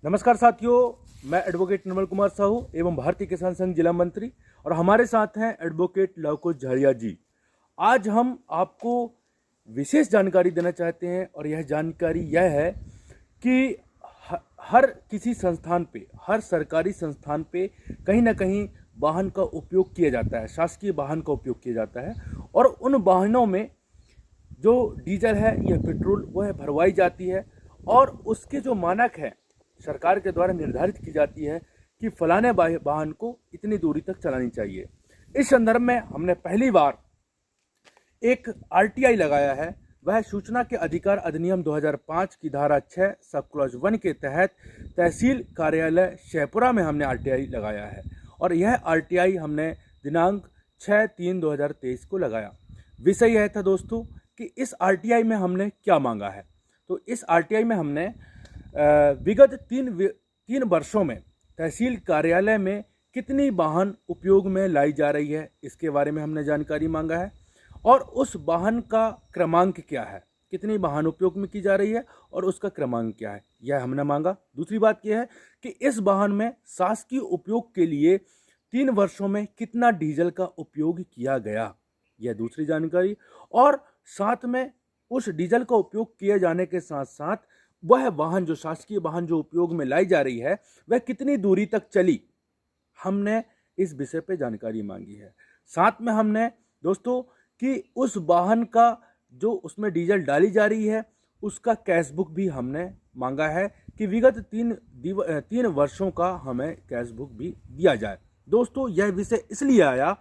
नमस्कार साथियों, मैं एडवोकेट निर्मल कुमार साहू एवं भारतीय किसान संघ जिला मंत्री और हमारे साथ हैं एडवोकेट लवकुश झाड़िया जी। आज हम आपको विशेष जानकारी देना चाहते हैं और यह जानकारी यह है कि हर किसी संस्थान पे, हर सरकारी संस्थान पे कहीं ना कहीं वाहन का उपयोग किया जाता है, शासकीय वाहन का उपयोग किया जाता है और उन वाहनों में जो डीजल है या पेट्रोल वह भरवाई जाती है और उसके जो मानक है सरकार के द्वारा निर्धारित की जाती है कि फलाने वाहन को इतनी दूरी तक चलानी चाहिए। इस संदर्भ में हमने पहली बार एक आरटीआई लगाया है। वह सूचना के अधिकार अधिनियम 2005 की धारा 6 सब क्लॉज 1 के तहत तहसील कार्यालय शेहपुरा में हमने आरटीआई लगाया है और यह आरटीआई हमने दिनांक 6/3/2023 को लगाया। विषय यह था दोस्तों कि इस आरटीआई में हमने क्या मांगा है। तो इस आरटीआई में हमने विगत तीन वर्षों में तहसील कार्यालय में कितनी वाहन उपयोग में लाई जा रही है इसके बारे में हमने जानकारी मांगा है और उस वाहन का क्रमांक क्या है, कितनी वाहन उपयोग में की जा रही है और उसका क्रमांक क्या है, यह हमने मांगा। दूसरी बात यह है कि इस वाहन में शासकीय उपयोग के लिए 3 वर्षों में कितना डीजल का उपयोग किया गया, यह दूसरी जानकारी। और साथ में उस डीजल का उपयोग किए जाने के साथ साथ वह वाहन, जो शासकीय वाहन जो उपयोग में लाई जा रही है, वह कितनी दूरी तक चली, हमने इस विषय पे जानकारी मांगी है। साथ में हमने दोस्तों कि उस वाहन का जो उसमें डीजल डाली जा रही है उसका कैश बुक भी हमने मांगा है कि विगत 3 वर्षों का हमें कैश बुक भी दिया जाए। दोस्तों यह विषय इसलिए आया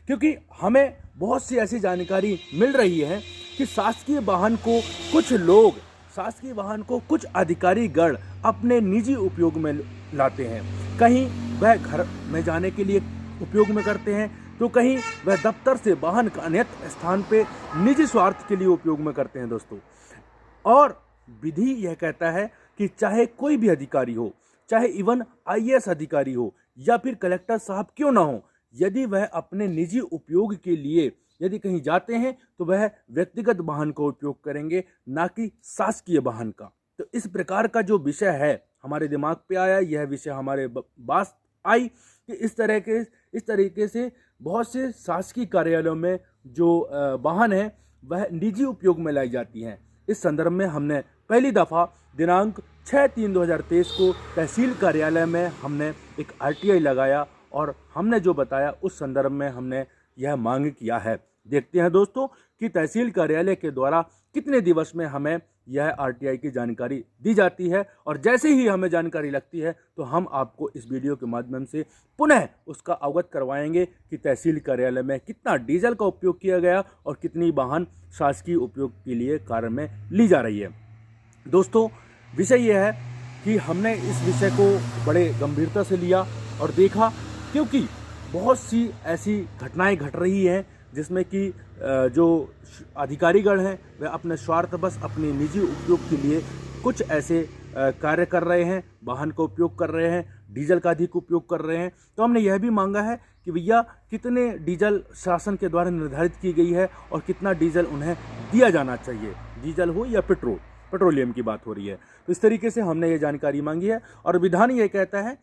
क्योंकि हमें बहुत सी ऐसी जानकारी मिल रही है कि शासकीय वाहन को कुछ अधिकारी गण अपने निजी उपयोग में लाते हैं। कहीं वह घर में जाने के लिए उपयोग में करते हैं तो कहीं वह दफ्तर से वाहन का अन्यत्र स्थान पे निजी स्वार्थ के लिए उपयोग में करते हैं दोस्तों। और विधि यह कहता है कि चाहे कोई भी अधिकारी हो, चाहे इवन आईएएस अधिकारी हो या फिर कलेक्टर साहब क्यों ना हो, यदि वह अपने निजी उपयोग के लिए यदि कहीं जाते हैं तो वह व्यक्तिगत वाहन का उपयोग करेंगे, ना कि शासकीय वाहन का। तो इस प्रकार का जो विषय है हमारे दिमाग पे आया, यह विषय हमारे पास आई कि इस तरीके से बहुत से शासकीय कार्यालयों में जो वाहन है वह निजी उपयोग में लाई जाती हैं। इस संदर्भ में हमने पहली दफ़ा दिनांक 6/3/2023 को तहसील कार्यालय में हमने एक आरटीआई लगाया और हमने जो बताया उस संदर्भ में हमने यह मांग किया है। देखते हैं दोस्तों कि तहसील कार्यालय के द्वारा कितने दिवस में हमें यह आरटीआई की जानकारी दी जाती है और जैसे ही हमें जानकारी लगती है तो हम आपको इस वीडियो के माध्यम से पुनः उसका अवगत करवाएंगे कि तहसील कार्यालय में कितना डीजल का उपयोग किया गया और कितनी वाहन शासकीय उपयोग के लिए कार्य में ली जा रही है। दोस्तों विषय यह है कि हमने इस विषय को बड़े गंभीरता से लिया और देखा, क्योंकि बहुत सी ऐसी घटनाएं घट रही हैं जिसमें कि जो अधिकारीगण हैं वह अपने स्वार्थवश अपने निजी उपयोग के लिए कुछ ऐसे कार्य कर रहे हैं, वाहन का उपयोग कर रहे हैं, डीजल का अधिक उपयोग कर रहे हैं। तो हमने यह भी मांगा है कि भैया कितने डीजल शासन के द्वारा निर्धारित की गई है और कितना डीजल उन्हें दिया जाना चाहिए, डीजल हो या पेट्रोलियम की बात हो रही है। तो इस तरीके से हमने ये जानकारी मांगी है और विधान ये कहता है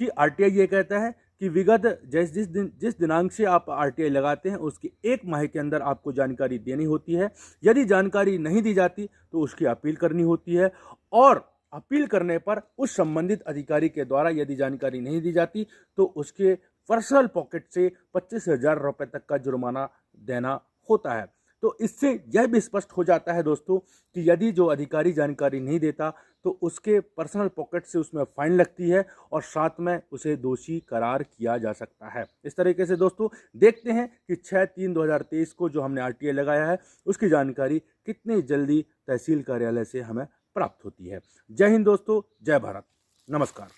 कि आरटीआई ये कहता है कि विगत जिस दिनांक से आप आरटीआई लगाते हैं उसके 1 माह के अंदर आपको जानकारी देनी होती है। यदि जानकारी नहीं दी जाती तो उसकी अपील करनी होती है और अपील करने पर उस संबंधित अधिकारी के द्वारा यदि जानकारी नहीं दी जाती तो उसके पर्सनल पॉकेट से 25,000 रुपये तक का जुर्माना देना होता है। तो इससे यह भी स्पष्ट हो जाता है दोस्तों कि यदि जो अधिकारी जानकारी नहीं देता तो उसके पर्सनल पॉकेट से उसमें फाइन लगती है और साथ में उसे दोषी करार किया जा सकता है। इस तरीके से दोस्तों देखते हैं कि 6/3/2023 को जो हमने आरटीआई लगाया है उसकी जानकारी कितनी जल्दी तहसील कार्यालय से हमें प्राप्त होती है। जय हिंद दोस्तों, जय भारत, नमस्कार।